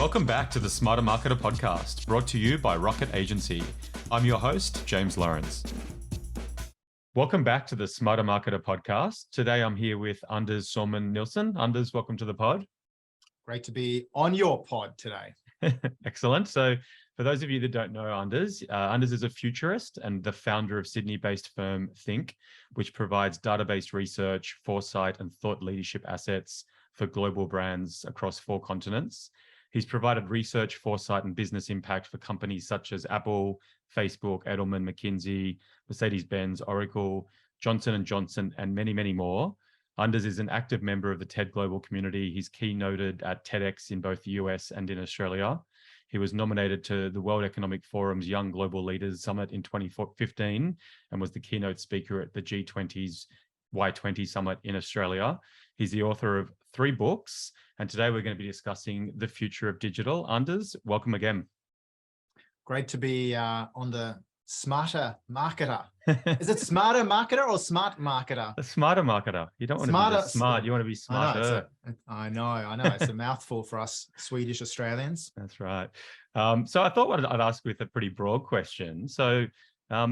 Welcome back to the Smarter Marketer podcast, brought to you by Rocket Agency. I'm your host, James Lawrence. Welcome back to the Smarter Marketer podcast. Today I'm here with Anders Sörman-Nilsson. Anders, welcome to the pod. Great to be on your pod today. Excellent. So for those of you that don't know Anders, Anders is a futurist and the founder of Sydney-based firm Thinque, which provides database research, foresight, and thought leadership assets for global brands across 4 continents. He's provided research, foresight, and business impact for companies such as Apple, Facebook, Edelman, McKinsey, Mercedes-Benz, Oracle, Johnson & Johnson, and many, many more. Anders is an active member of the TED Global community. He's keynoted at TEDx in both the US and in Australia. He was nominated to the World Economic Forum's Young Global Leaders Summit in 2015 and was the keynote speaker at the G20's Y20 Summit in Australia. He's the author of 3 books, and today we're going to be discussing the future of digital. Anders, welcome again. Great to be on the Smarter Marketer. Is it Smarter Marketer or Smart Marketer? A smarter marketer. You don't want to be just smart, you want to be smarter. I know. It's a mouthful for us Swedish Australians. That's right. So I thought I'd ask with a pretty broad question. So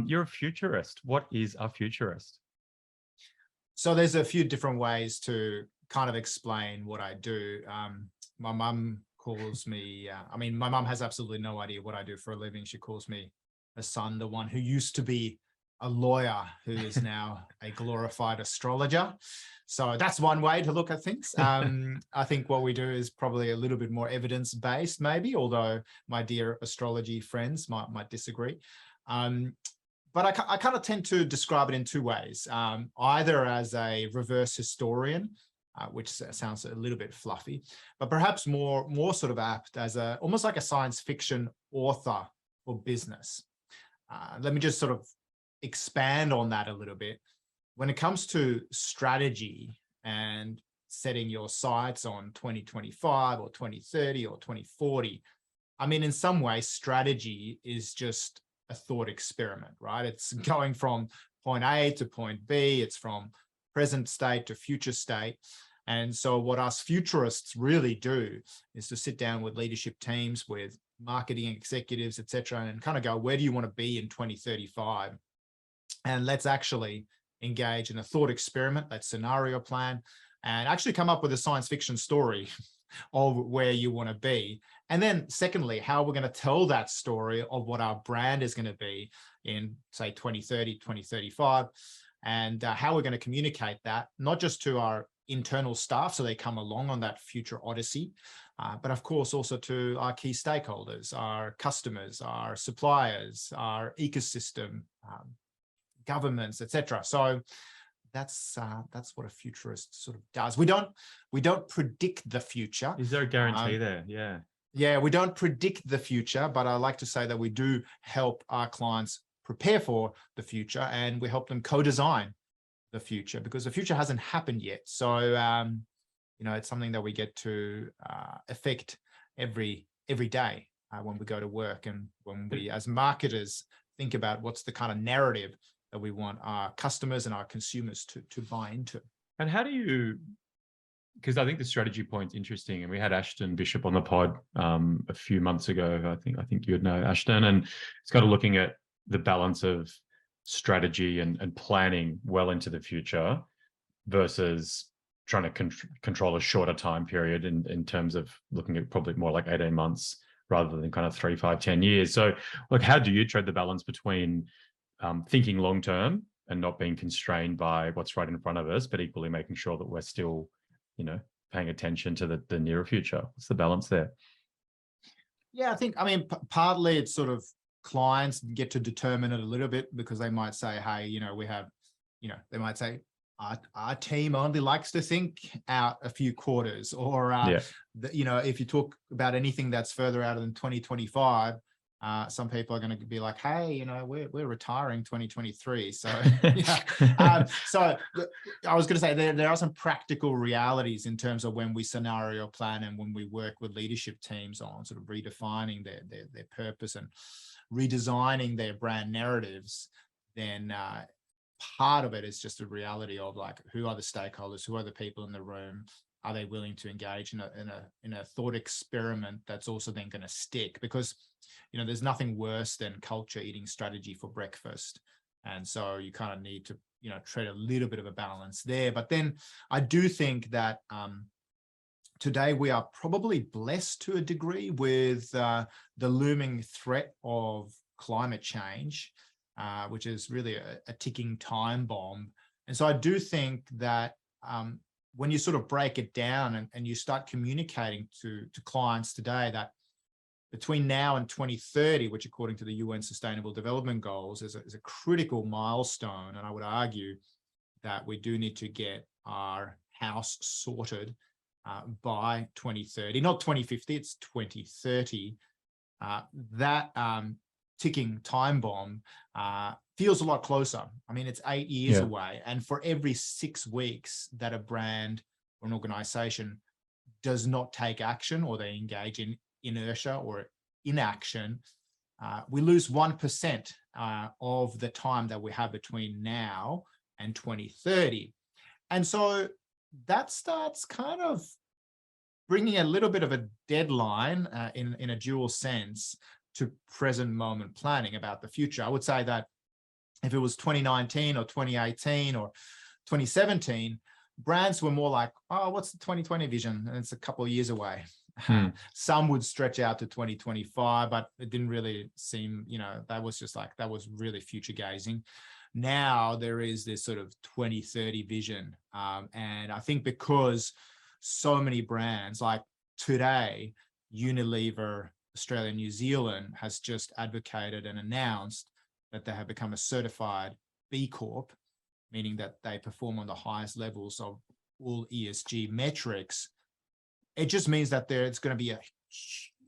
you're a futurist. What is a futurist? So there's a few different ways to kind of explain what I do. My mum calls me, my mum has absolutely no idea what I do for a living. She calls me a son, the one who used to be a lawyer, who is now a glorified astrologer. So that's one way to look at things. I think what we do is probably a little bit more evidence-based, maybe, although my dear astrology friends might disagree. But I kind of tend to describe it in 2 ways, either as a reverse historian, which sounds a little bit fluffy, but perhaps more sort of apt as almost like a science fiction author for business. Let me just sort of expand on that a little bit. When it comes to strategy and setting your sights on 2025 or 2030 or 2040, in some ways, strategy is just a thought experiment, right? It's going from point A to point B. It's from present state to future state. And so what us futurists really do is to sit down with leadership teams, with marketing executives, et cetera, and kind of go, where do you want to be in 2035? And let's actually engage in a thought experiment, let's scenario plan, and actually come up with a science fiction story of where you want to be. And then secondly, how we're going to tell that story of what our brand is going to be in, say, 2030, 2035, and how we're going to communicate that, not just to our internal staff so they come along on that future odyssey, but of course also to our key stakeholders, our customers, our suppliers, our ecosystem, governments, etc. So that's what a futurist sort of does. We don't predict the future. Is there a guarantee there? Yeah, we don't predict the future, but I like to say that we do help our clients prepare for the future, and we help them co-design the future, because the future hasn't happened yet. So it's something that we get to affect every day when we go to work, and when we as marketers think about what's the kind of narrative that we want our customers and our consumers to buy into. And how do you, because I think the strategy point's interesting, and we had Ashton Bishop on the pod a few months ago. I think you'd know Ashton, and it's got to looking at the balance of strategy and planning well into the future versus trying to control a shorter time period in terms of looking at probably more like 18 months rather than kind of 3, 5, 10 years. So look, how do you tread the balance between thinking long term and not being constrained by what's right in front of us, but equally making sure that we're still, paying attention to the nearer future? What's the balance there? Yeah, I think, partly it's sort of clients get to determine it a little bit, because they might say, hey, we have, they might say, our team only likes to think out a few quarters, or, if you talk about anything that's further out than 2025, some people are going to be like, hey, we're retiring 2023. So, so I was going to say there are some practical realities in terms of when we scenario plan and when we work with leadership teams on sort of redefining their purpose and redesigning their brand narratives. Then part of it is just a reality of like, who are the stakeholders, who are the people in the room, are they willing to engage in a thought experiment that's also then going to stick? Because, you know, there's nothing worse than culture eating strategy for breakfast. And so you kind of need to, you know, tread a little bit of a balance there. But then I do think that today we are probably blessed to a degree with the looming threat of climate change, which is really a ticking time bomb. And so I do think that when you sort of break it down and you start communicating to clients today that between now and 2030, which according to the UN Sustainable Development Goals is a critical milestone, and I would argue that we do need to get our house sorted by 2030, not 2050, it's 2030. That ticking time bomb feels a lot closer. I mean, it's 8 years away. And for every 6 weeks that a brand or an organization does not take action, or they engage in inertia or inaction, we lose 1% of the time that we have between now and 2030. And so that starts kind of bringing a little bit of a deadline in a dual sense to present moment planning about the future. I would say that if it was 2019 or 2018 or 2017, brands were more like, oh, what's the 2020 vision? And it's a couple of years away. Some would stretch out to 2025, but it didn't really seem, you know, that was just like, that was really future gazing. Now there is this sort of 2030 vision. And I think because so many brands, like today, Unilever, Australia, New Zealand has just advocated and announced that they have become a certified B Corp, meaning that they perform on the highest levels of all ESG metrics. It just means that it's going to be a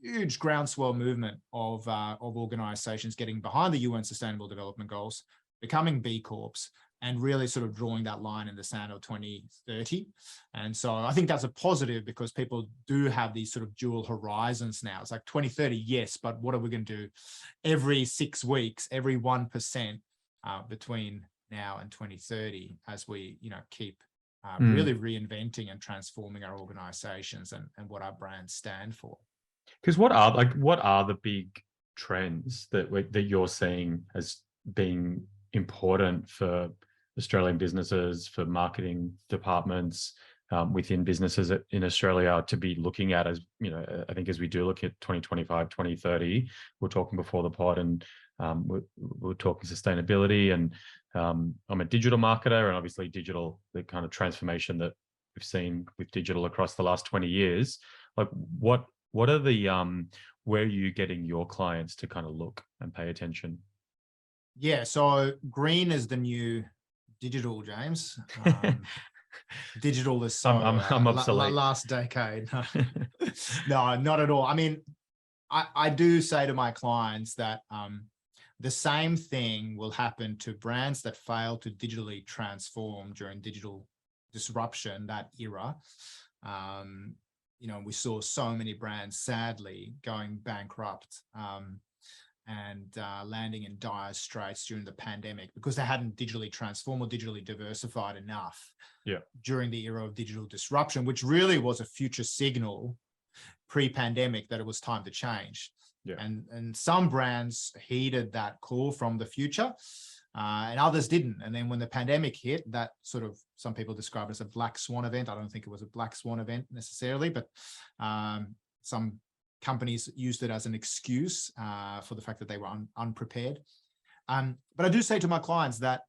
huge groundswell movement of organizations getting behind the UN Sustainable Development Goals, becoming B Corps, and really sort of drawing that line in the sand of 2030. And so I think that's a positive, because people do have these sort of dual horizons now. It's like 2030, yes, but what are we going to do every 6 weeks, every 1% between now and 2030, as we, you know, keep really reinventing and transforming our organizations and what our brands stand for. Because what are the big trends that you're seeing as being important for Australian businesses, for marketing departments within businesses in Australia to be looking at? As you know, I think as we do look at 2025, 2030, we're talking before the pod, and we're talking sustainability, and I'm a digital marketer, and obviously digital, the kind of transformation that we've seen with digital across the last 20 years. Like what are the where are you getting your clients to kind of look and pay attention? Yeah, so green is the new digital, James. Digital is so I'm obsolete. Last decade. No, not at all. I mean, I do say to my clients that the same thing will happen to brands that fail to digitally transform during digital disruption, that era. You know, we saw so many brands sadly going bankrupt and landing in dire straits during the pandemic because they hadn't digitally transformed or digitally diversified enough during the era of digital disruption, which really was a future signal pre-pandemic that it was time to change. And some brands heeded that call from the future and others didn't. And then when the pandemic hit, that sort of, some people describe it as a black swan event. I don't think it was a black swan event necessarily, but some companies used it as an excuse for the fact that they were unprepared. But I do say to my clients that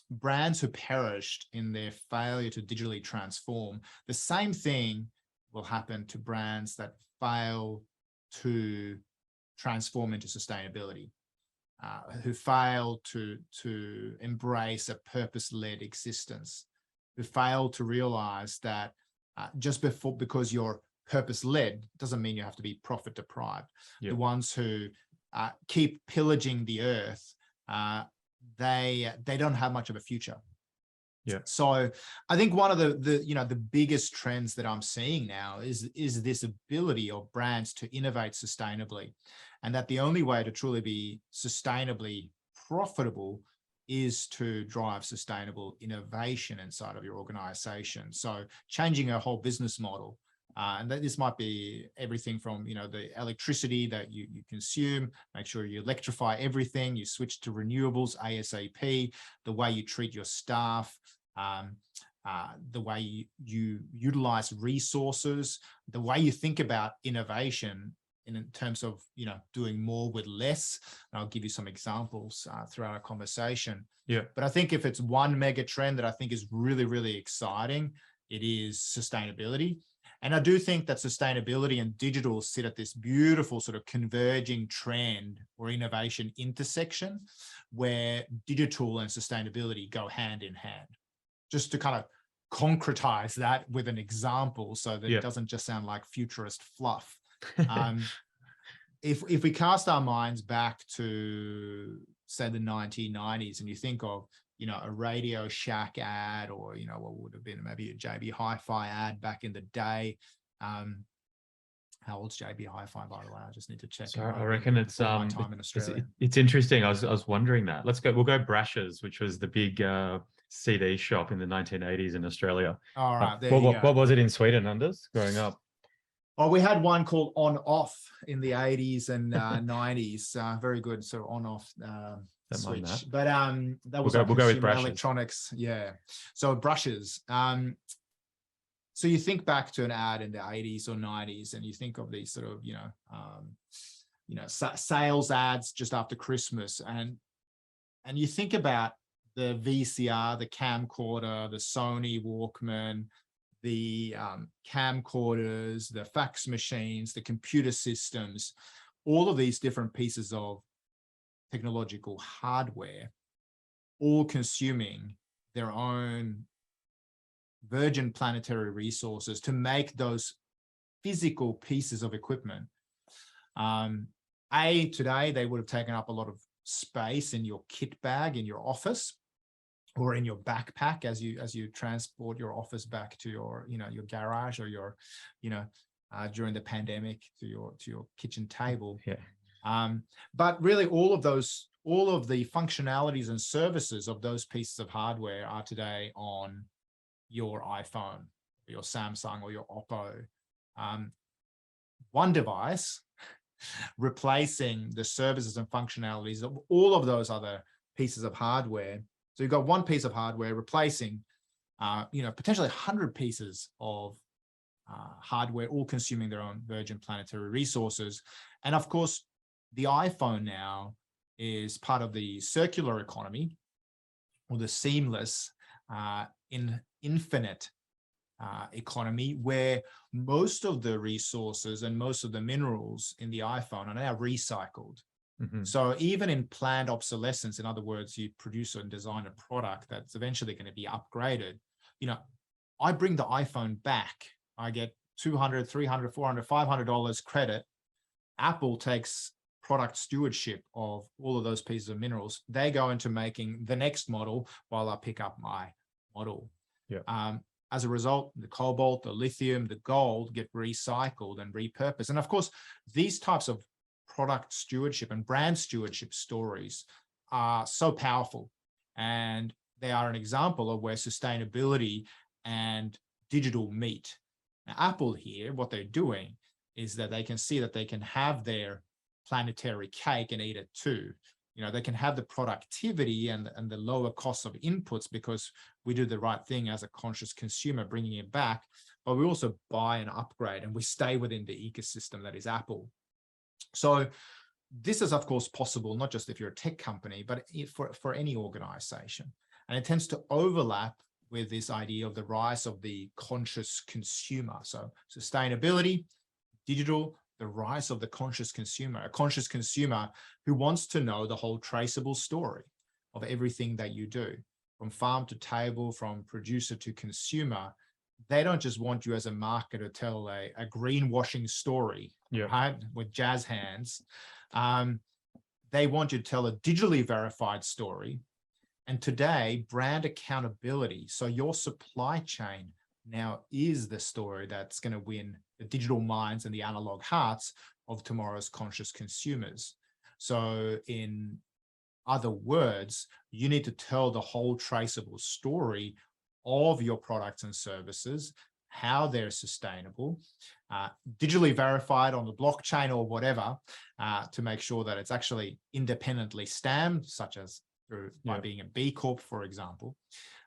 brands who perished in their failure to digitally transform, the same thing will happen to brands that fail to transform into sustainability, who fail to embrace a purpose-led existence, who fail to realize that just because you're purpose-led doesn't mean you have to be profit deprived. The ones who keep pillaging the earth, they don't have much of a future. So I think one of the biggest trends that I'm seeing now is this ability of brands to innovate sustainably, and that the only way to truly be sustainably profitable is to drive sustainable innovation inside of your organization. So changing a whole business model. And this might be everything from, the electricity that you consume, make sure you electrify everything, you switch to renewables ASAP, the way you treat your staff, the way you utilize resources, the way you think about innovation in terms of, doing more with less. And I'll give you some examples throughout our conversation. Yeah. But I think if it's one mega trend that I think is really, really exciting, it is sustainability. And I do think that sustainability and digital sit at this beautiful sort of converging trend or innovation intersection where digital and sustainability go hand in hand. Just to kind of concretize that with an example so that it doesn't just sound like futurist fluff. If we cast our minds back to, say, the 1990s, and you think of, a Radio Shack ad, or, what would have been maybe a JB Hi-Fi ad back in the day. How old's JB Hi-Fi, by the way? I just need to check. So I reckon it's my time in Australia. It's interesting. I was wondering that. We'll go Brash's, which was the big CD shop in the 1980s in Australia. All right. What was it in Sweden, Anders, growing up? Oh, we had one called On Off in the 80s and 90s. Very good sort of on-off switch. That. But that was we'll go with Brushes. Electronics. Yeah. So Brushes. So you think back to an ad in the 80s or 90s, and you think of these sort of, sales ads just after Christmas, and you think about the VCR, the camcorder, the Sony Walkman, the camcorders, the fax machines, the computer systems, all of these different pieces of technological hardware, all consuming their own virgin planetary resources to make those physical pieces of equipment. Today, they would have taken up a lot of space in your kit bag in your office, or in your backpack as you transport your office back to your your garage, or your during the pandemic to your kitchen table. But really all of the functionalities and services of those pieces of hardware are today on your iPhone, your Samsung, or your Oppo. One device replacing the services and functionalities of all of those other pieces of hardware. So you've got one piece of hardware replacing, potentially 100 pieces of hardware, all consuming their own virgin planetary resources. And of course, the iPhone now is part of the circular economy, or the seamless, infinite economy, where most of the resources and most of the minerals in the iPhone are now recycled. So even in planned obsolescence, in other words, you produce and design a product that's eventually going to be upgraded. I bring the iPhone back, I get $200, $300, $400, $500 credit. Apple takes product stewardship of all of those pieces of minerals. They go into making the next model while I pick up my model. As a result, the cobalt, the lithium, the gold get recycled and repurposed. And of course, these types of product stewardship and brand stewardship stories are so powerful, and they are an example of where sustainability and digital meet. Now, Apple here, what they're doing is that they can see that they can have their planetary cake and eat it too. They can have the productivity and the lower cost of inputs because we do the right thing as a conscious consumer, bringing it back, but we also buy and upgrade, and we stay within the ecosystem that is Apple. So this is, of course, possible, not just if you're a tech company, but for any organization. And it tends to overlap with this idea of the rise of the conscious consumer. So sustainability, digital, the rise of the conscious consumer, a conscious consumer who wants to know the whole traceable story of everything that you do, from farm to table, from producer to consumer. They don't just want you as a marketer to tell a greenwashing story, right, with jazz hands. They want you to tell a digitally verified story. And today, brand accountability. So your supply chain now is the story that's going to win the digital minds and the analog hearts of tomorrow's conscious consumers. So in other words, you need to tell the whole traceable story of your products and services, how they're sustainable, digitally verified on the blockchain or whatever, to make sure that it's actually independently stamped, such as by being a B Corp, for example.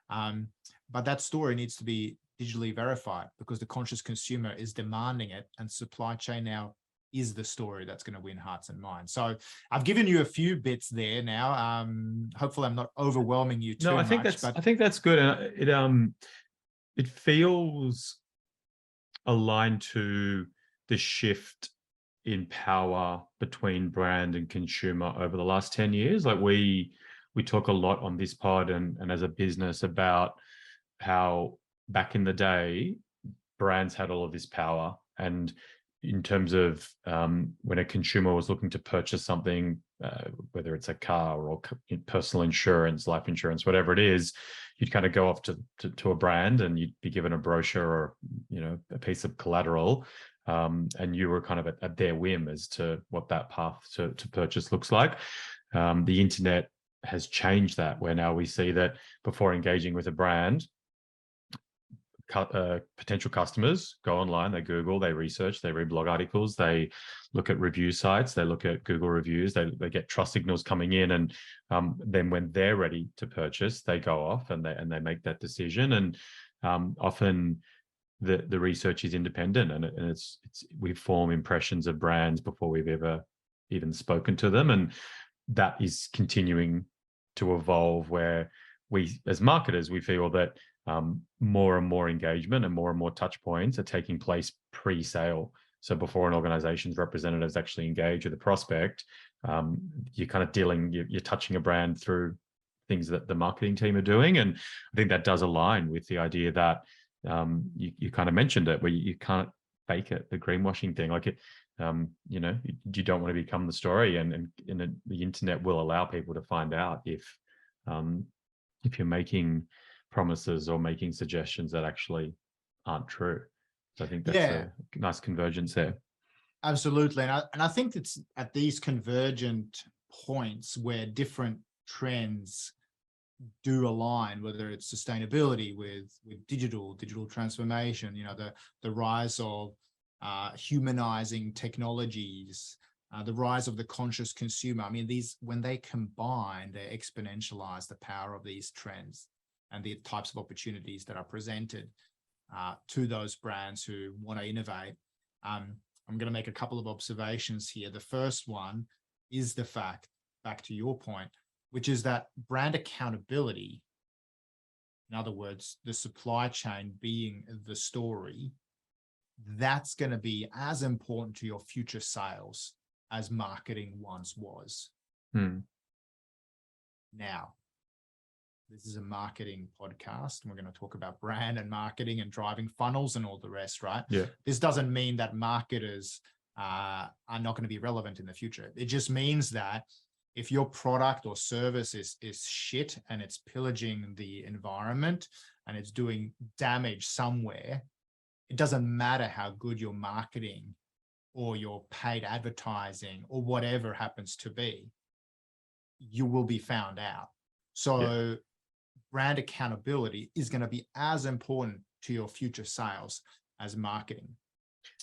But that story needs to be digitally verified because the conscious consumer is demanding it, and supply chain now is the story that's going to win hearts and minds. So I've given you a few bits there now. Hopefully I'm not overwhelming you too much. I think that's good. And it feels aligned to the shift in power between brand and consumer over the last 10 years. Like we talk a lot on this pod and as a business about how back in the day, brands had all of this power. And in terms of when a consumer was looking to purchase something, whether it's a car or personal insurance, life insurance, whatever it is, you'd kind of go off to a brand and you'd be given a brochure or, you know, a piece of collateral. And you were kind of at their whim as to what that path to purchase looks like. The internet has changed that, where now we see that before engaging with a brand, potential customers go online, they Google, they research, they read blog articles, they look at review sites, they look at Google reviews, they get trust signals coming in, and then when they're ready to purchase, they go off and they make that decision. And often the research is independent, and it's we form impressions of brands before we've ever even spoken to them, and that is continuing to evolve, where we as marketers, we feel that more and more engagement and more touch points are taking place pre-sale. So before an organization's representatives actually engage with a prospect, you're kind of you're touching a brand through things that the marketing team are doing. And I think that does align with the idea that you kind of mentioned it, where you can't fake it, the greenwashing thing. Like it, you know, you don't want to become the story, and the internet will allow people to find out if you're making promises or making suggestions that actually aren't true. So I think that's a nice convergence there. Absolutely. And I think it's at these convergent points where different trends do align, whether it's sustainability with digital transformation, you know, the rise of humanizing technologies, the rise of the conscious consumer. I mean, these, when they combine, they exponentialize the power of these trends and the types of opportunities that are presented to those brands who want to innovate. I'm going to make a couple of observations here. The first one is the fact, back to your point, which is that brand accountability, in other words, the supply chain being the story, that's going to be as important to your future sales as marketing once was. Now, this is a marketing podcast, and we're going to talk about brand and marketing and driving funnels and all the rest, right? Yeah. This doesn't mean that marketers are not going to be relevant in the future. It just means that if your product or service is shit and it's pillaging the environment and it's doing damage somewhere, it doesn't matter how good your marketing or your paid advertising or whatever happens to be, you will be found out. So brand accountability is going to be as important to your future sales as marketing.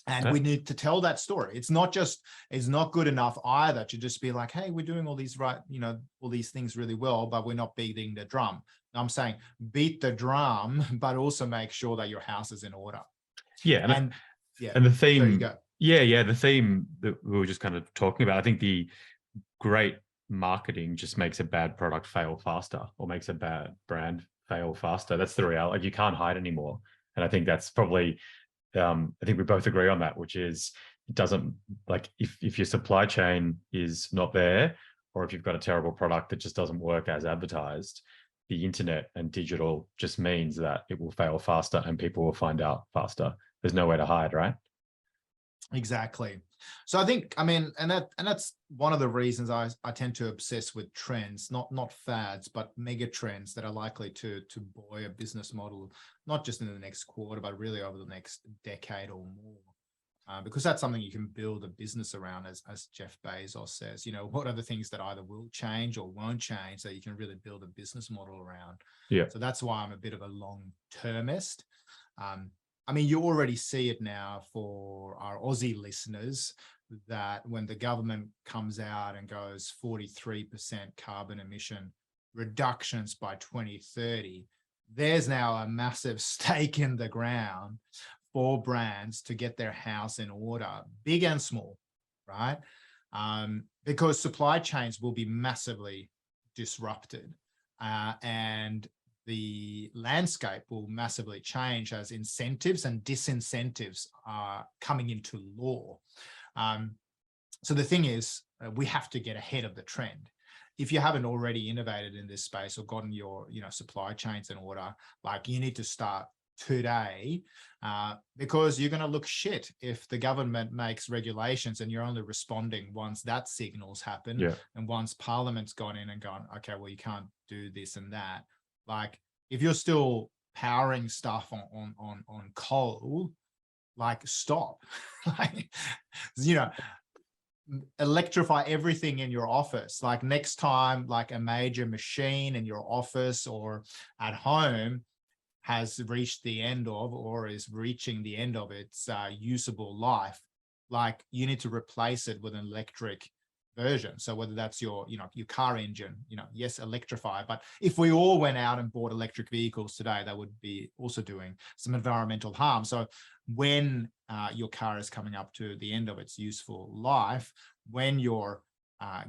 And we need to tell that story. It's not good enough either to just be like, hey, we're doing all these all these things really well, but we're not beating the drum. I'm saying beat the drum, but also make sure that your house is in order. Yeah. And the theme, the theme that we were just kind of talking about, I think the great marketing just makes a bad product fail faster, or makes a bad brand fail faster. That's the reality. Like, you can't hide anymore. And I think that's probably, I think we both agree on that, which is, it doesn't, like, if your supply chain is not there, or if you've got a terrible product that just doesn't work as advertised, the internet and digital just means that it will fail faster and people will find out faster. There's nowhere to hide, right? Exactly. So I think, I mean, and that's one of the reasons I tend to obsess with trends, not fads, but mega trends that are likely to buoy a business model, not just in the next quarter, but really over the next decade or more. because that's something you can build a business around, as Jeff Bezos says. What are the things that either will change or won't change that you can really build a business model around? Yeah. So that's why I'm a bit of a long-termist. You already see it now for our Aussie listeners, that when the government comes out and goes 43% carbon emission reductions by 2030, there's now a massive stake in the ground for brands to get their house in order, big and small, right? Because supply chains will be massively disrupted, and the landscape will massively change as incentives and disincentives are coming into law. So the thing is, we have to get ahead of the trend. If you haven't already innovated in this space or gotten your supply chains in order, like, you need to start today, because you're going to look shit if the government makes regulations and you're only responding once that signals happen. Yeah. And once Parliament's gone in and gone, okay, well, you can't do this and that. Like, if you're still powering stuff on coal, like, stop. Like, electrify everything in your office. Like, next time, like, a major machine in your office or at home has reached the end of, or is reaching the end of its usable life, like, you need to replace it with an electric version. So whether that's your car engine, yes, electrify. But if we all went out and bought electric vehicles today, that would be also doing some environmental harm. So when your car is coming up to the end of its useful life, when your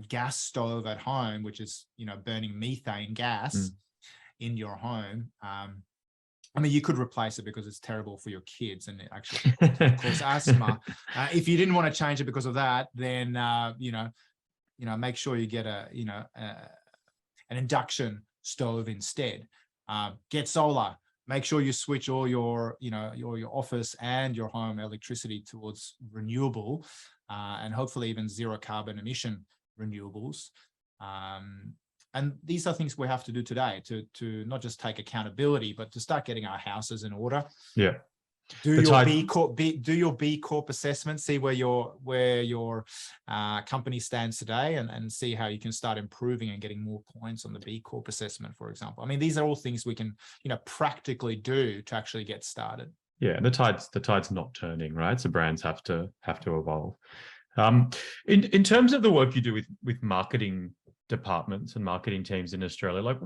gas stove at home, which is burning methane gas in your home, you could replace it because it's terrible for your kids and it actually causes asthma. If you didn't want to change it because of that, then make sure you get an induction stove instead. Get solar. Make sure you switch all your office and your home electricity towards renewable, and hopefully even zero carbon emission renewables. And these are things we have to do today to not just take accountability, but to start getting our houses in order. Yeah. Do your B Corp assessment, see where your company stands today, and see how you can start improving and getting more points on the B Corp assessment, for example. These are all things we can practically do to actually get started. Yeah, and the tide's not turning, right? So brands have to evolve. In terms of the work you do with marketing departments and marketing teams in Australia, like,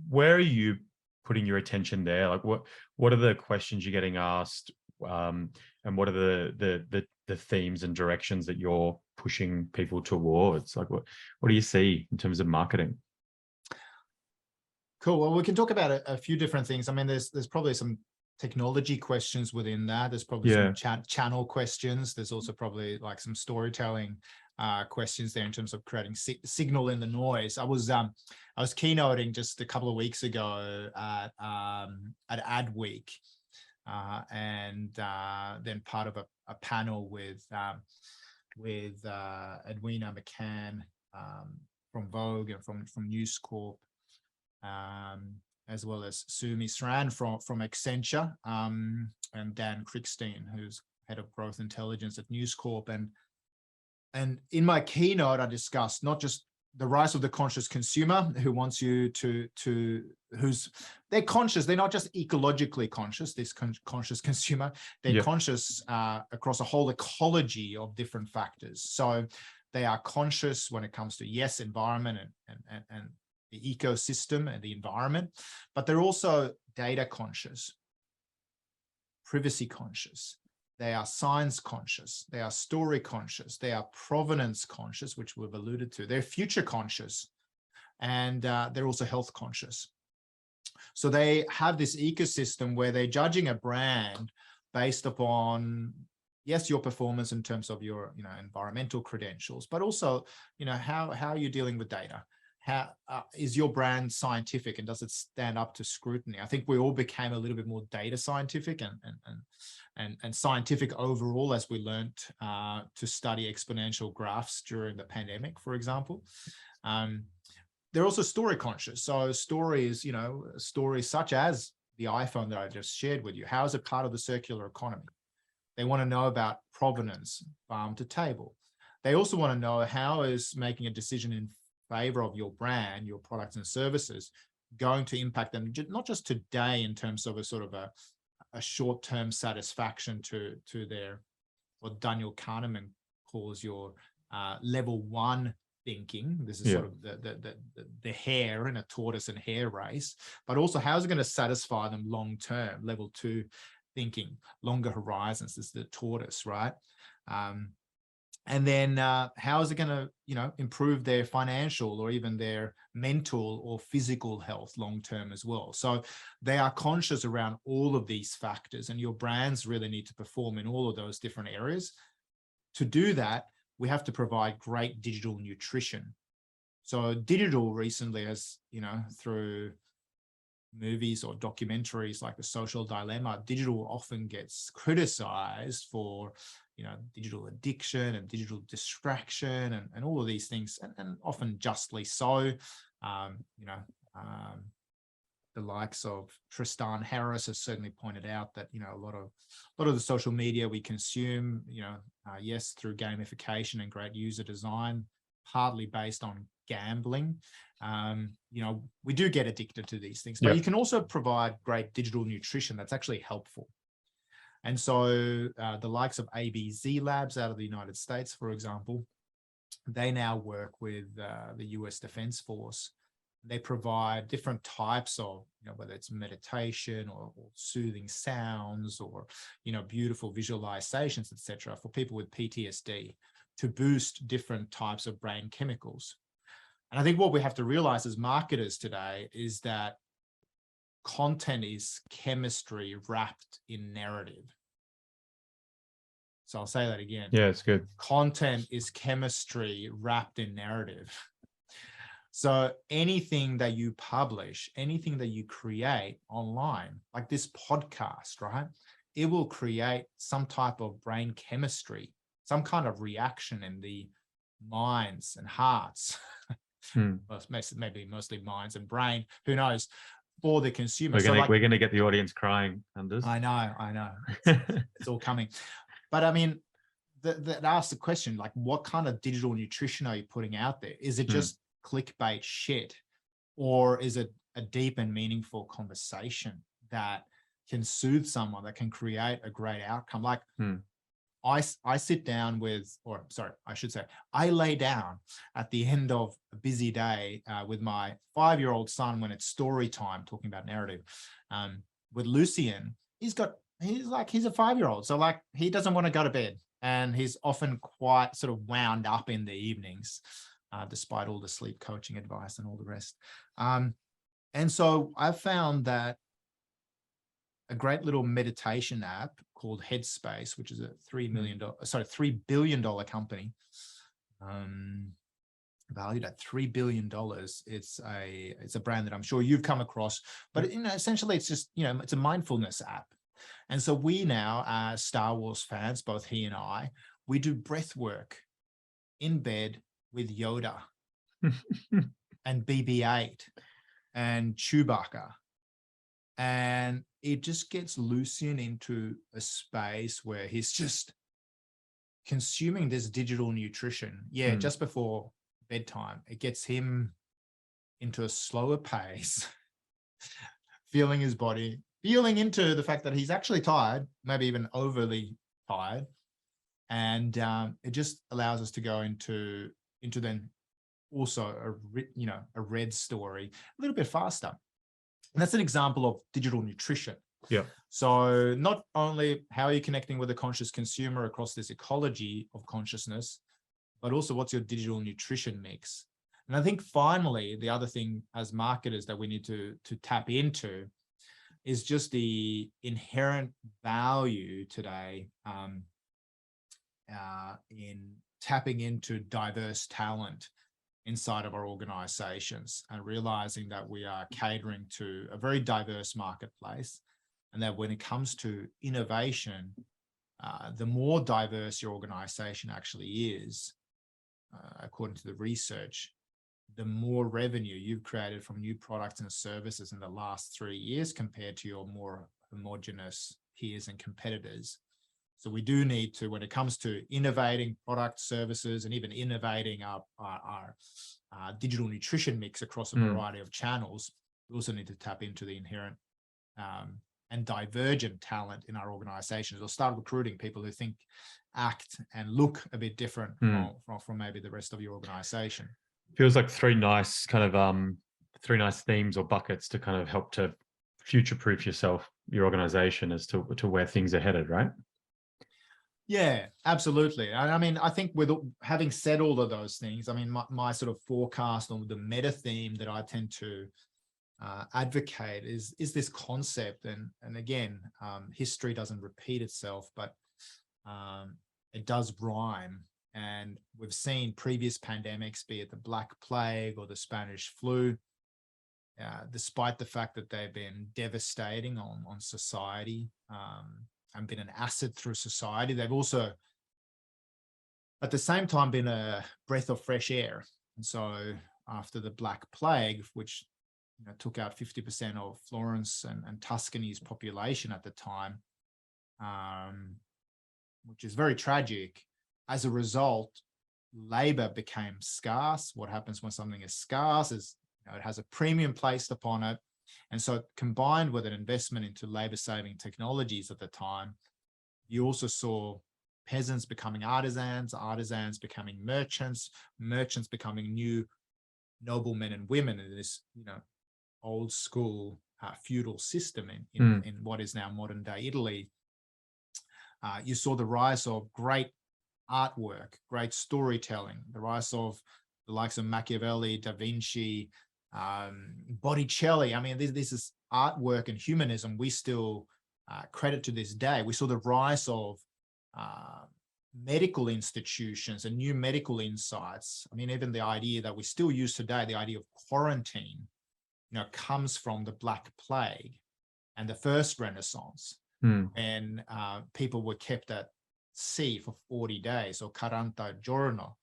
where are you putting your attention there? Like, what are the questions you're getting asked, and what are the themes and directions that you're pushing people towards? Like, what do you see in terms of marketing? Cool. Well, we can talk about a few different things. There's probably some technology questions within that. There's probably some channel questions. There's also probably like some storytelling questions there in terms of creating signal in the noise. I was keynoting just a couple of weeks ago at Ad Week, and then part of a panel with Edwina McCann from Vogue and from News Corp, as well as Sumi Sran from Accenture, and Dan Krickstein, who's head of growth intelligence at News Corp. And in my keynote, I discussed not just the rise of the conscious consumer, who wants you they're conscious. They're not just ecologically conscious, this conscious consumer. They're conscious across a whole ecology of different factors. So they are conscious when it comes to, yes, environment and the ecosystem and the environment, but they're also data conscious, privacy conscious. They are science conscious. They are story conscious. They are provenance conscious, which we've alluded to. They're future conscious, and they're also health conscious. So they have this ecosystem where they're judging a brand based upon, yes, your performance in terms of your environmental credentials, but also how are you dealing with data? How is your brand scientific, and does it stand up to scrutiny? I think we all became a little bit more data scientific and scientific overall as we learned to study exponential graphs during the pandemic, for example. They're also story conscious. So stories, stories such as the iPhone that I just shared with you. How is it part of the circular economy? They want to know about provenance, farm to table. They also want to know how is making a decision in favor of your brand, your products and services going to impact them, not just today in terms of a sort of a short-term satisfaction to their, what Daniel Kahneman calls your level one thinking. This is sort of the hare in a tortoise and hare race, but also how is it going to satisfy them long term? Level two thinking, longer horizons. This is the tortoise, right? And then how is it going to, improve their financial or even their mental or physical health long term as well? So they are conscious around all of these factors, and your brands really need to perform in all of those different areas. To do that, we have to provide great digital nutrition. So digital recently has, through movies or documentaries like The Social Dilemma, digital often gets criticized for, digital addiction and digital distraction and all of these things, and often justly so. The likes of Tristan Harris has certainly pointed out that, a lot of the social media we consume, yes, through gamification and great user design, partly based on gambling. We do get addicted to these things, but you can also provide great digital nutrition that's actually helpful. And so the likes of ABZ Labs out of the United States, for example, they now work with the US Defense Force. They provide different types of, whether it's meditation or soothing sounds or, beautiful visualizations, etc., for people with PTSD to boost different types of brain chemicals. And I think what we have to realize as marketers today is that content is chemistry wrapped in narrative. So I'll say that again. Yeah, it's good. Content is chemistry wrapped in narrative. So anything that you publish, anything that you create online, like this podcast, right? It will create some type of brain chemistry, some kind of reaction in the minds and hearts. Maybe mostly minds and brain, who knows, for the consumer. We're gonna get the audience crying, Anders. I know. It's all coming. But I mean, that asks the question, like, what kind of digital nutrition are you putting out there? Is it just clickbait shit, or is it a deep and meaningful conversation that can soothe someone, that can create a great outcome? Like, I sit down with, or sorry, I should say, I lay down at the end of a busy day with my 5-year-old son when it's story time, talking about narrative, with Lucian. He's a 5-year-old. So like, he doesn't want to go to bed, and he's often quite sort of wound up in the evenings, despite all the sleep coaching advice and all the rest. And so I've found that a great little meditation app called Headspace, which is a $3 billion company, valued at $3 billion. It's a brand that I'm sure you've come across, but essentially it's just, it's a mindfulness app. And so we now, as Star Wars fans, both he and I, we do breath work in bed with Yoda and BB-8 and Chewbacca. And it just gets Lucian into a space where he's just consuming this digital nutrition. Just before bedtime, it gets him into a slower pace, feeling his body, feeling into the fact that he's actually tired, maybe even overly tired. And it just allows us to go into then also a red story a little bit faster. And that's an example of digital nutrition. Yeah. So not only how are you connecting with a conscious consumer across this ecology of consciousness, but also what's your digital nutrition mix? And I think finally, the other thing as marketers that we need to tap into is just the inherent value today in tapping into diverse talent inside of our organizations, and realizing that we are catering to a very diverse marketplace, and that when it comes to innovation, the more diverse your organization actually is, according to the research, the more revenue you've created from new products and services in the last 3 years compared to your more homogenous peers and competitors. So we do need to, when it comes to innovating product services and even innovating our digital nutrition mix across a variety of channels, we also need to tap into the inherent and divergent talent in our organizations, or start recruiting people who think, act, and look a bit different from maybe the rest of your organization. Feels like three nice themes or buckets to kind of help to future-proof yourself, your organization, as to where things are headed, right? Yeah, absolutely. I mean, I think with having said all of those things, I mean, my sort of forecast on the meta theme that I tend to advocate is this concept, and again, history doesn't repeat itself, but it does rhyme. And we've seen previous pandemics, be it the Black Plague or the Spanish flu, despite the fact that they've been devastating on society and been an acid through society, they've also, at the same time, been a breath of fresh air. And so after the Black Plague, which took out 50% of Florence and Tuscany's population at the time, which is very tragic. As a result, labor became scarce. What happens when something is scarce is it has a premium placed upon it. And so combined with an investment into labor-saving technologies at the time, you also saw peasants becoming artisans, artisans becoming merchants, merchants becoming new noblemen and women in this, old school feudal system in what is now modern day Italy. You saw the rise of great artwork, great storytelling, the rise of the likes of Machiavelli, Da Vinci, Botticelli. I mean, this is artwork and humanism we still credit to this day. We saw the rise of medical institutions and new medical insights. I mean, even the idea that we still use today, the idea of quarantine, comes from the Black Plague and the first Renaissance, when people were kept at sea for 40 days, or 40 giorno.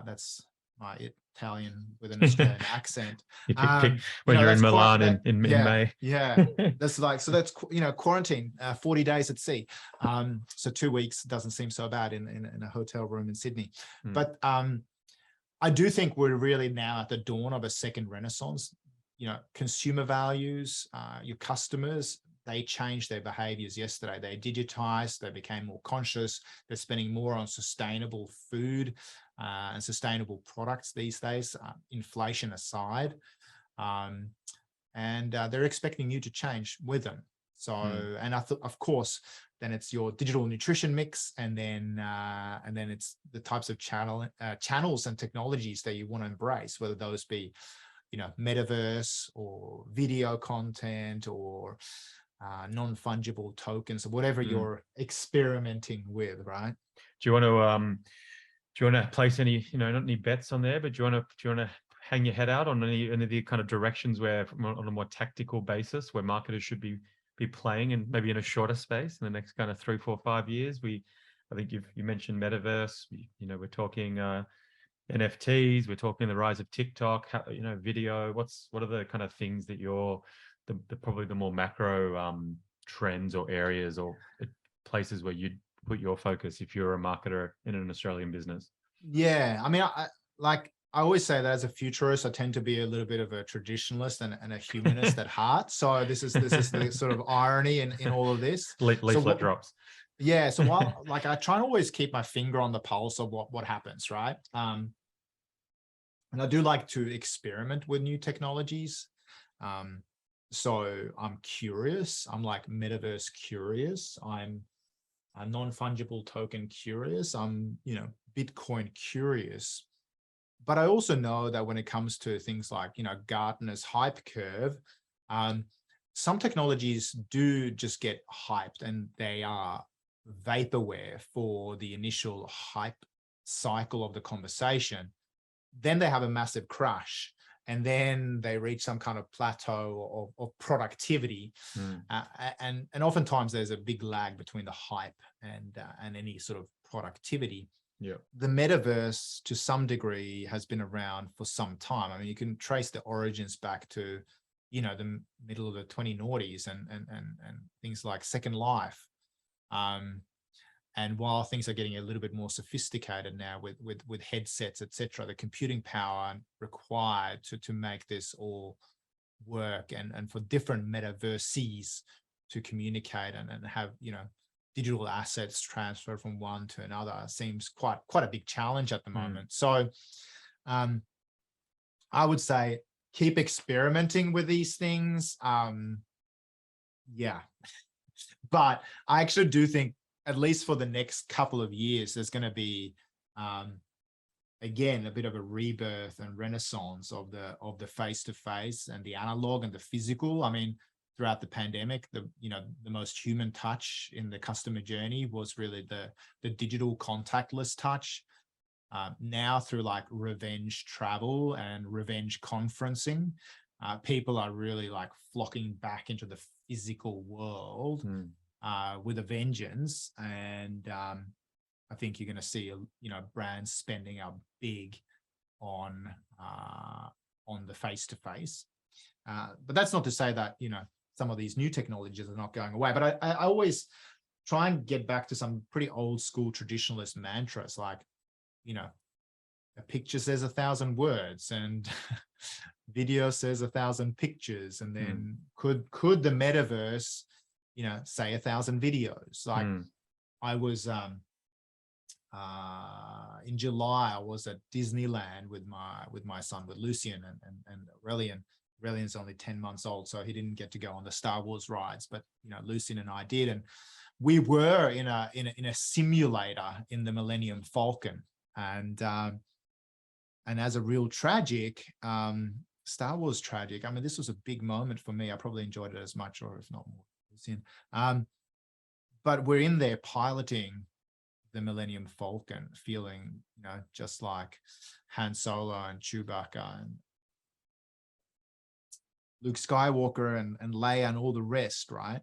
That's my Italian with an Australian accent. You pick when you're in Milan in May. Yeah, that's like, so that's, quarantine, 40 days at sea. So 2 weeks doesn't seem so bad in a hotel room in Sydney. But I do think we're really now at the dawn of a second Renaissance. Consumer values, your customers, they changed their behaviors yesterday. They digitized, they became more conscious. They're spending more on sustainable food and sustainable products these days, inflation aside. And they're expecting you to change with them. So, and of course, then it's your digital nutrition mix, and then it's the types of channels and technologies that you want to embrace, whether those be, metaverse or video content or non-fungible tokens, or whatever you're experimenting with, right? Do you want to place any, not any bets on there, but do you want to hang your head out on any of the kind of directions where, on a more tactical basis, where marketers should be playing, and maybe in a shorter space in the next kind of 3, 4, 5 years? I think you mentioned metaverse. We're talking NFTs. We're talking the rise of TikTok. Video. What are the kind of things that you're probably the more macro trends or areas or places where you'd put your focus if you're a marketer in an Australian business? Yeah, I mean, I always say that as a futurist, I tend to be a little bit of a traditionalist and a humanist at heart. So this is the sort of irony in all of this. Leaflet drops. Yeah. So while I try and always keep my finger on the pulse of what happens, right? And I do like to experiment with new technologies. So I'm curious. I'm like metaverse curious. I'm a non-fungible token curious. I'm, Bitcoin curious. But I also know that when it comes to things like, Gartner's hype curve, some technologies do just get hyped, and they are vaporware for the initial hype cycle of the conversation. Then they have a massive crash, and then they reach some kind of plateau of productivity. And oftentimes there's a big lag between the hype and any sort of productivity. Yeah. The metaverse, to some degree, has been around for some time. I mean, you can trace the origins back to, the middle of the 20 noughties and things like Second Life. And while things are getting a little bit more sophisticated now with headsets, etc., the computing power required to make this all work and for different metaverses to communicate and have, you know, digital assets transfer from one to another seems quite a big challenge at the moment. So I would say keep experimenting with these things. Yeah, but I actually do think, at least for the next couple of years, there's going to be, again, a bit of a rebirth and renaissance of the face-to-face and the analog and the physical. I mean, throughout the pandemic, the most human touch in the customer journey was really the digital contactless touch. Now through like revenge travel and revenge conferencing, people are really like flocking back into the physical world with a vengeance. And I think you're going to see, you know, brands spending up big on the face-to-face. But that's not to say that, you know, some of these new technologies are not going away. But I always try and get back to some pretty old school traditionalist mantras, like, you know, a picture says 1,000 words and video says 1,000 pictures. And then could the metaverse, you know, say 1,000 videos? Like I was in July, I was at Disneyland with my son, with Lucian and Aurelian. Aurelian's only 10 months old, so he didn't get to go on the Star Wars rides, but you know, Lucian and I did, and we were in a simulator in the Millennium Falcon, and as a real tragic, Star Wars tragic. I mean, this was a big moment for me. I probably enjoyed it as much, or if not more, Lucian. But we're in there piloting the Millennium Falcon, feeling, you know, just like Han Solo and Chewbacca and Luke Skywalker and Leia and all the rest, right?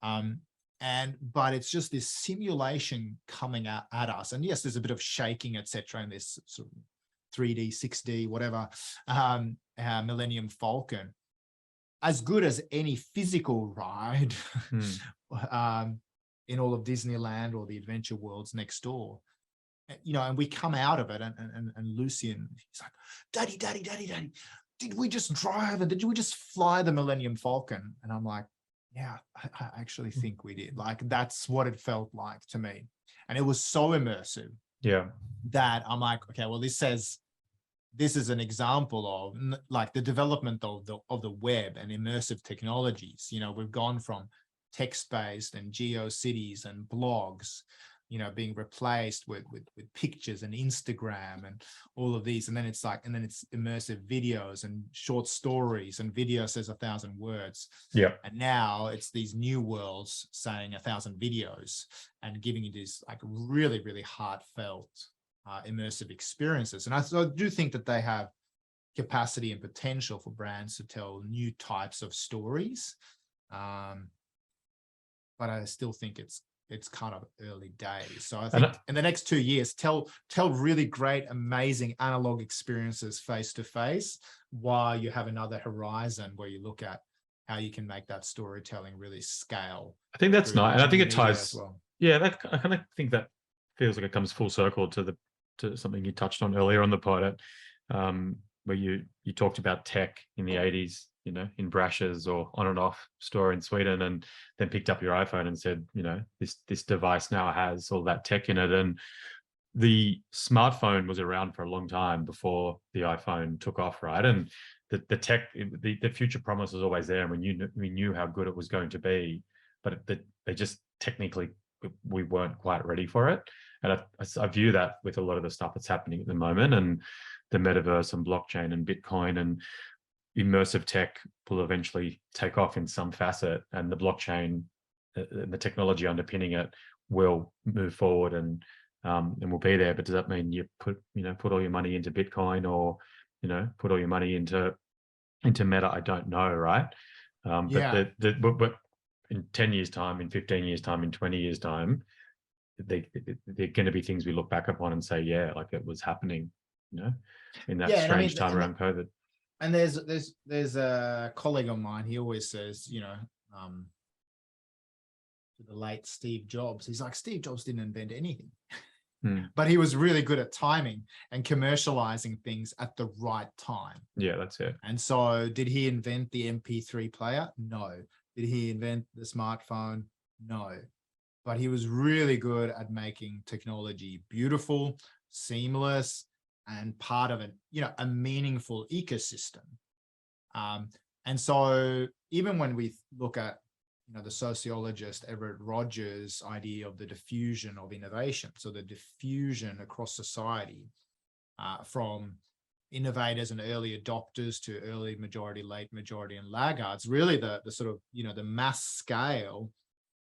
But it's just this simulation coming at us. And yes, there's a bit of shaking, etc., in this sort of 3D, 6D, whatever, Millennium Falcon. As good as any physical ride in all of Disneyland or the adventure worlds next door. You know, and we come out of it, and Lucian, he's like, Daddy, did we just drive and did we just fly the Millennium Falcon? And I'm like, yeah, I actually think we did. Like, that's what it felt like to me. And it was so immersive. Yeah. That I'm like, okay, well, this is an example of like the development of the web and immersive technologies. You know, we've gone from text-based and GeoCities and blogs, you know, being replaced with pictures and Instagram and all of these. And then it's immersive videos and short stories, and video says 1,000 words. Yeah. And now it's these new worlds saying 1,000 videos and giving you these like really, really heartfelt, immersive experiences. And I do think that they have capacity and potential for brands to tell new types of stories. But I still think it's kind of early days. So I think in the next 2 years, tell really great, amazing analog experiences face to face, while you have another horizon where you look at how you can make that storytelling really scale. I think that's nice, and I think it ties. As well. Yeah, I kind of think that feels like it comes full circle to something you touched on earlier on the pod, where you talked about tech in the 80s. You know, in Brash's or on and off store in Sweden, and then picked up your iPhone and said, you know, this device now has all that tech in it. And the smartphone was around for a long time before the iPhone took off, right? And the tech, the future promise was always there, and we knew how good it was going to be, but they just technically, we weren't quite ready for it. And I view that with a lot of the stuff that's happening at the moment, and the metaverse and blockchain and Bitcoin and immersive tech will eventually take off in some facet, and the blockchain, the technology underpinning it, will move forward and will be there. But does that mean you put all your money into Bitcoin, or, you know, put all your money into Meta? I don't know, right? But in 10 years time, in 15 years time, in 20 years time, they're going to be things we look back upon and say, yeah, like it was happening, you know, in that strange time around COVID. And there's a colleague of mine, he always says, you know, to the late Steve Jobs. He's like, Steve Jobs didn't invent anything, Hmm. but he was really good at timing and commercializing things at the right time. Yeah, that's it. And so did he invent the MP3 player? No. Did he invent the smartphone? No. But he was really good at making technology beautiful, seamless, and part of a meaningful ecosystem. And so even when we look at, the sociologist Everett Rogers' idea of the diffusion of innovation, so the diffusion across society, from innovators and early adopters to early majority, late majority, and laggards, really the sort of, the mass scale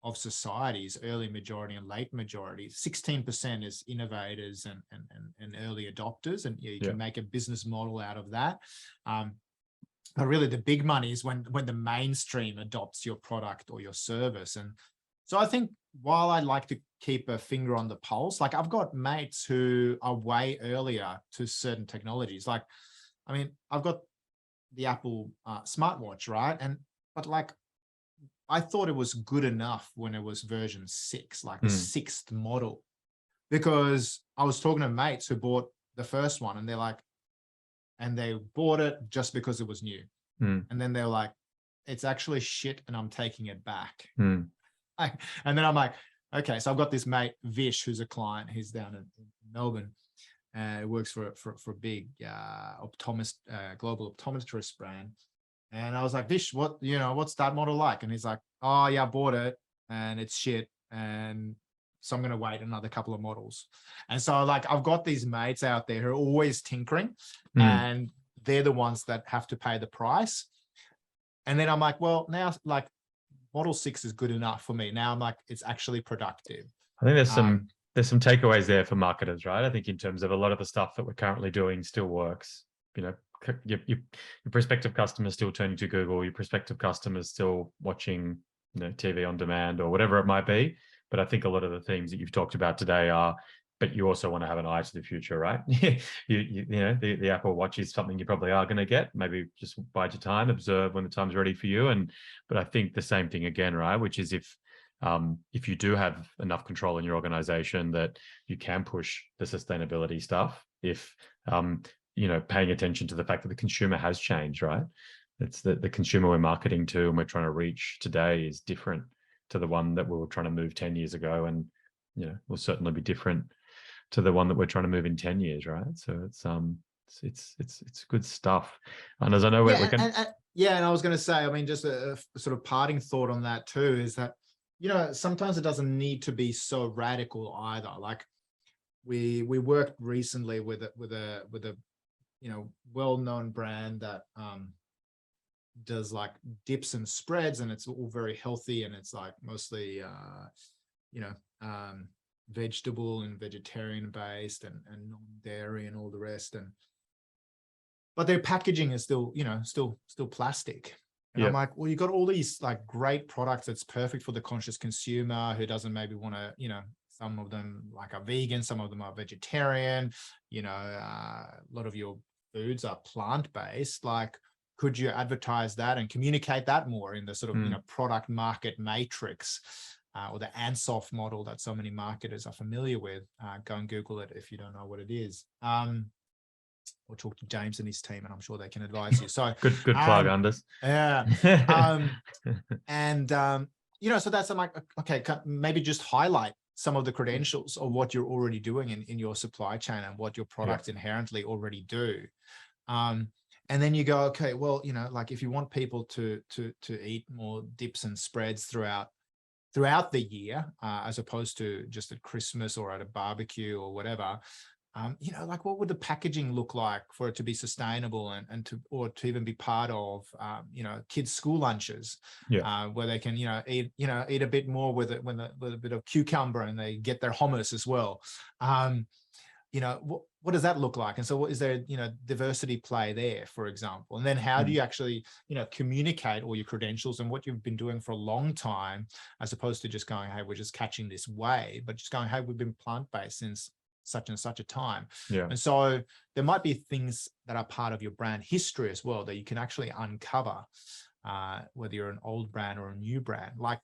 of societies, early majority and late majority. 16% is innovators and early adopters, and you can make a business model out of that. But really the big money is when the mainstream adopts your product or your service. And so I think while I like to keep a finger on the pulse, like I've got mates who are way earlier to certain technologies. Like, I mean, I've got the Apple smartwatch, right? But like, I thought it was good enough when it was version 6, like the 6th model, because I was talking to mates who bought the first one, and they're like, and they bought it just because it was new. And then they're like, it's actually shit and I'm taking it back. And then I'm like, okay, so I've got this mate, Vish, who's a client. He's down in Melbourne. He works for a big global optometrist brand. And I was like, Vish, what's that model like? And he's like, oh yeah, I bought it and it's shit. And so I'm going to wait another couple of models. And so like, I've got these mates out there who are always tinkering, and they're the ones that have to pay the price. And then I'm like, well, now like Model 6 is good enough for me. Now I'm like, it's actually productive. I think there's some takeaways there for marketers, right? I think in terms of a lot of the stuff that we're currently doing still works. Your prospective customers still turning to Google, your prospective customers still watching TV on demand or whatever it might be. But I think a lot of the themes that you've talked about today are, but you also want to have an eye to the future, right? The Apple Watch is something you probably are going to get. Maybe just bide your time, observe when the time's ready for you. But I think the same thing again, right? Which is if you do have enough control in your organization that you can push the sustainability stuff, if paying attention to the fact that the consumer has changed, right? It's the consumer we're marketing to and we're trying to reach today is different to the one that we were trying to move 10 years ago, and will certainly be different to the one that we're trying to move in 10 years, right? So it's good stuff. And as I know, and I was going to say, I mean, just a sort of parting thought on that too is that sometimes it doesn't need to be so radical either. Like we worked recently with a well-known brand that does like dips and spreads, and it's all very healthy, and it's like mostly vegetable and vegetarian based and non-dairy and all the rest. But their packaging is still plastic. And I'm like, well, you got all these like great products that's perfect for the conscious consumer who doesn't maybe want to, some of them like are vegan, some of them are vegetarian, a lot of your foods are plant-based. Like, could you advertise that and communicate that more in the sort of, product market matrix, or the ANSOF model that so many marketers are familiar with? Go and Google it if you don't know what it is. Or talk to James and his team, and I'm sure they can advise you. So good plug, Anders. Yeah. So that's, I'm like, okay, maybe just highlight some of the credentials of what you're already doing in your supply chain and what your products inherently already do. And then you go, okay, well, like if you want people to eat more dips and spreads throughout the year, as opposed to just at Christmas or at a barbecue or whatever, like what would the packaging look like for it to be sustainable and to even be part of, kids' school lunches, where they can, eat a bit more with it, with a bit of cucumber, and they get their hummus as well. What does that look like? And so is there, diversity play there, for example? And then how do you actually, communicate all your credentials and what you've been doing for a long time, as opposed to just going, hey, we're just catching this wave, but just going, hey, we've been plant-based since such and such a time. And so there might be things that are part of your brand history as well that you can actually uncover, whether you're an old brand or a new brand. Like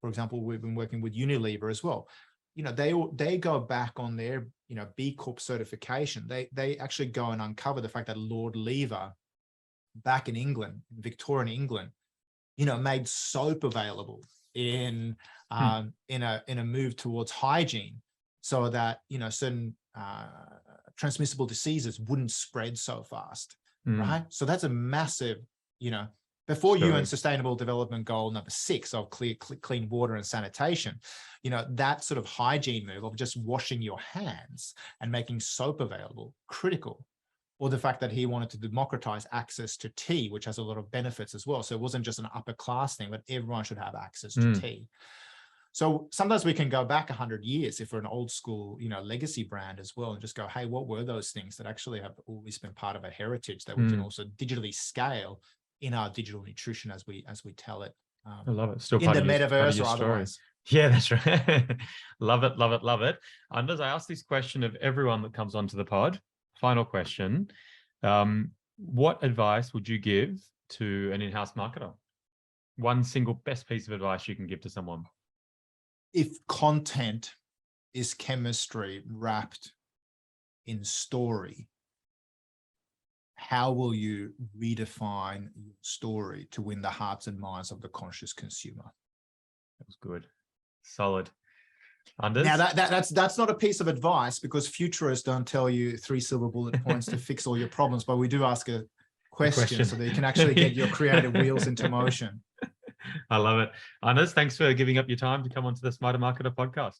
for example, we've been working with Unilever as well. They go back on their B Corp certification. They actually go and uncover the fact that Lord Lever back in England, Victorian England, made soap available in a move towards hygiene, so that certain transmissible diseases wouldn't spread so fast, right? So that's a massive, before UN Sustainable Development Goal number 6 of clean water and sanitation, that sort of hygiene move of just washing your hands and making soap available, critical. Or the fact that he wanted to democratize access to tea, which has a lot of benefits as well. So it wasn't just an upper class thing, but everyone should have access to tea. So sometimes we can go back 100 years if we're an old school, legacy brand as well, and just go, hey, what were those things that actually have always been part of a heritage that we can also digitally scale in our digital nutrition as we tell it. I love it. Still in the part metaverse of your or story. otherwise. Yeah, that's right. Love it, love it, love it. Anders, I ask this question of everyone that comes onto the pod. Final question. What advice would you give to an in-house marketer? One single best piece of advice you can give to someone. If content is chemistry wrapped in story, how will you redefine your story to win the hearts and minds of the conscious consumer? That was good. Solid. Anders? Now that's not a piece of advice, because futurists don't tell you 3 silver bullet points to fix all your problems, but we do ask a question so that you can actually get your creative wheels into motion. I love it. Anders, thanks for giving up your time to come onto the Smarter Marketer podcast.